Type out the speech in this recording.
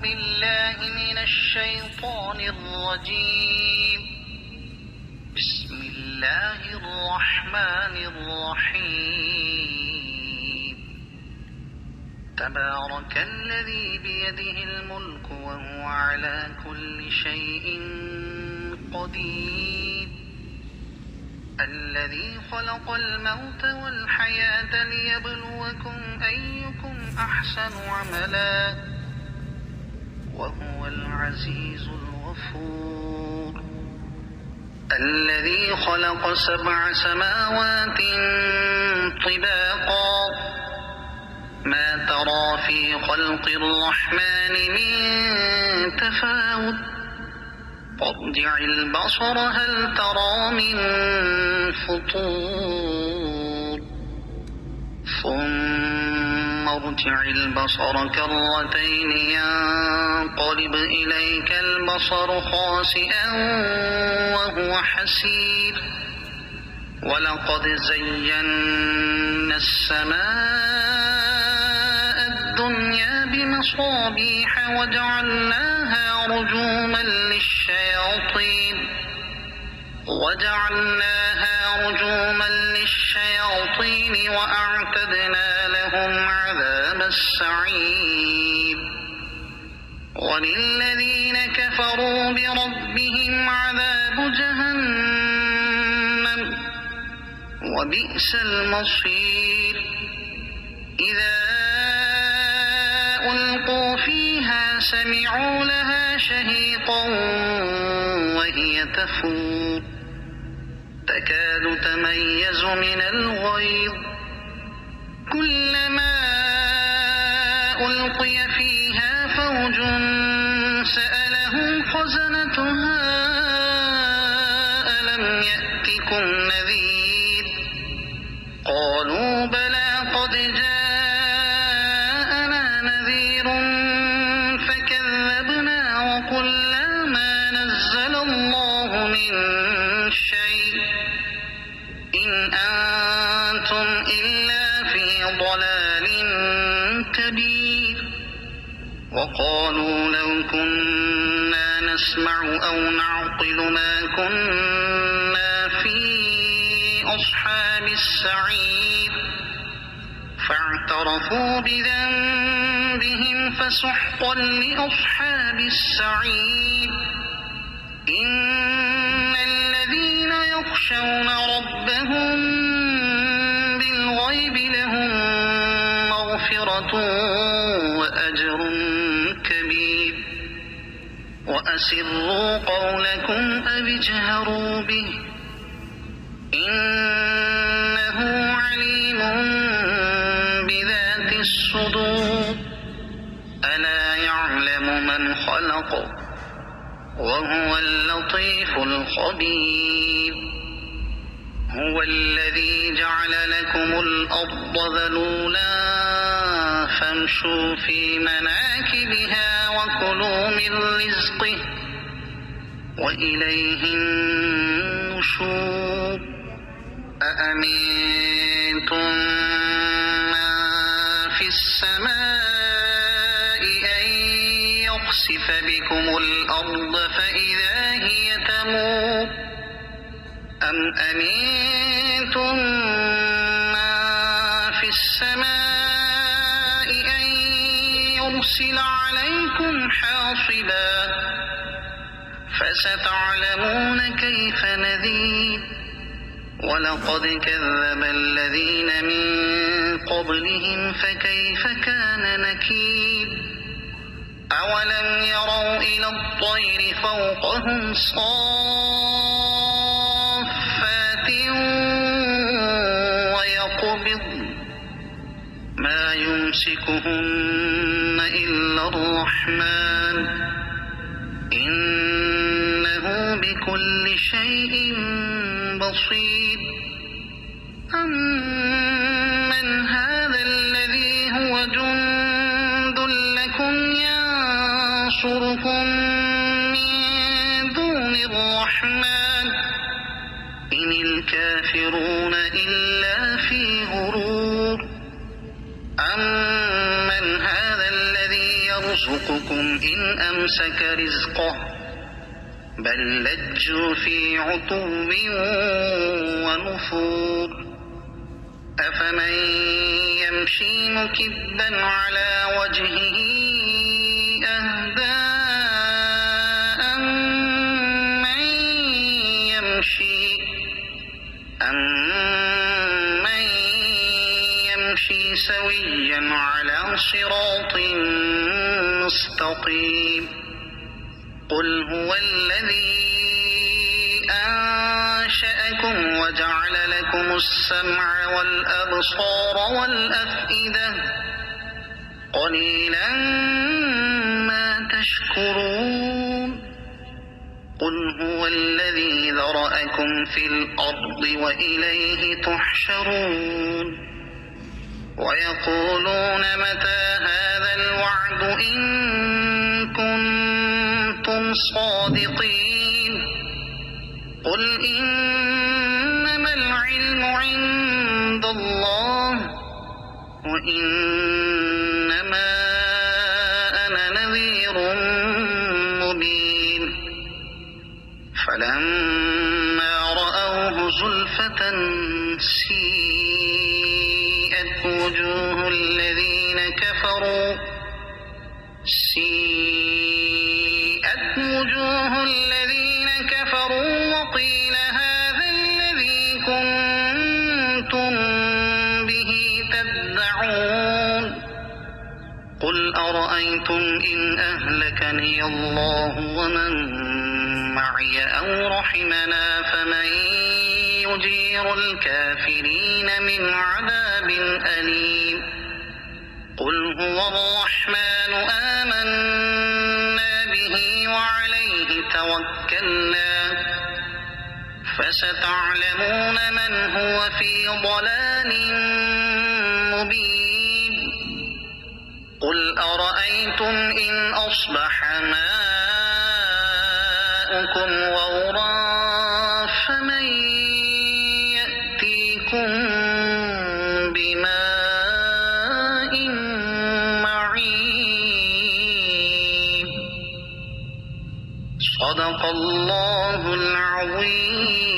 بالله من الشيطان الرجيم. بسم الله الرحمن الرحيم. تبارك الذي بيده الملك وهو على كل شيء قدير. الذي خلق الموت والحياة ليبلوكم أيكم أحسن عملا وهو العزيز الغفور. الذي خلق 7 سماوات طباقا ما ترى في خلق الرحمن من تفاوت فارجع البصر هل ترى من فطور ثم ارجع البصر كرتين ينقلب إليك البصر خاسئا وهو حسير. ولقد زينا السماء الدنيا بمصابيح وجعلناها رجوما للشياطين وأعتدنا لهم عذاب السعير. وللذين كفروا بربهم عذاب جهنم وبئس المصير. إذا ألقوا فيها سمعوا لها شهيقا وهي تفور تكاد تميز من الغيظ كلما ألقي فيها فوج سألهم خزنتها ألم يأتكم نذير قالوا بلى قد جاءنا نذير فكذبنا وقلنا ما نزل الله من شيء إن أنتم إلا في ضلال كبير. وقالوا لو كنا نسمع أو نعقل ما كنا في أصحاب السعير فاعترفوا بذنبهم فسحقا لأصحاب السعير. إن الذين يخشون ربهم بالغيب لهم مغفرة وأجر كبير. وأسروا قولكم أو اجهروا به إنه عليم بذات الصدور. ألا يعلم من خلق وهو اللطيف الخبير. هو الذي جعل لكم الأرض ذلولا فامشوا في مناكبها وكلوا من رزقه وإليه النشور. أأمنتم من في السماء أن يخسف بكم الأرض فإذا هي تمور أم أمنتم من في السماء أن يرسل عليكم حاصبا فستعلمون كيف نذير. ولقد كذب الذين من قبلهم فكيف كان نكير. أولم يروا إلى الطير فوقهم صافات ويقبض ما يمسكهن إلا الرحمن إنه بكل شيء بصير. أمن هذا الذي هو جند لكم ينصركم من دون الرحمن إن الكافرون إلا في غرور. أمن هذا الذي يرزقكم إن أمسك رزقه بل لجوا في عتو ونفور أفمن يمشي مكبا على وجهه أهدى أمن يمشي سويا على صراط مستقيم قل هو الذي أنشأكم وجعل لكم السمع والأبصار والأفئدة قليلا ما تشكرون قل هو الذي ذرأكم في الأرض وإليه تحشرون ويقولون متى هذا الوعد إن كنتم صادقين قل إنما العلم عند الله وإنما أنا نذير مبين فلما رأوه زلفة سيئت وجوه الذين كفروا وقيل هذا الذي كنتم به تدعون قل أرأيتم إن أهلكني الله ومن معي أو رحمنا فمن يجير الكافرين من عذاب أليم قل هو الرحمن آمنا به وعليه توكلنا فستعلمون من هو في ضلال مبين قل أرأيتم إن أصبح ماؤكم غورا فمن يأتيكم بماء معين صدق الله العظيم.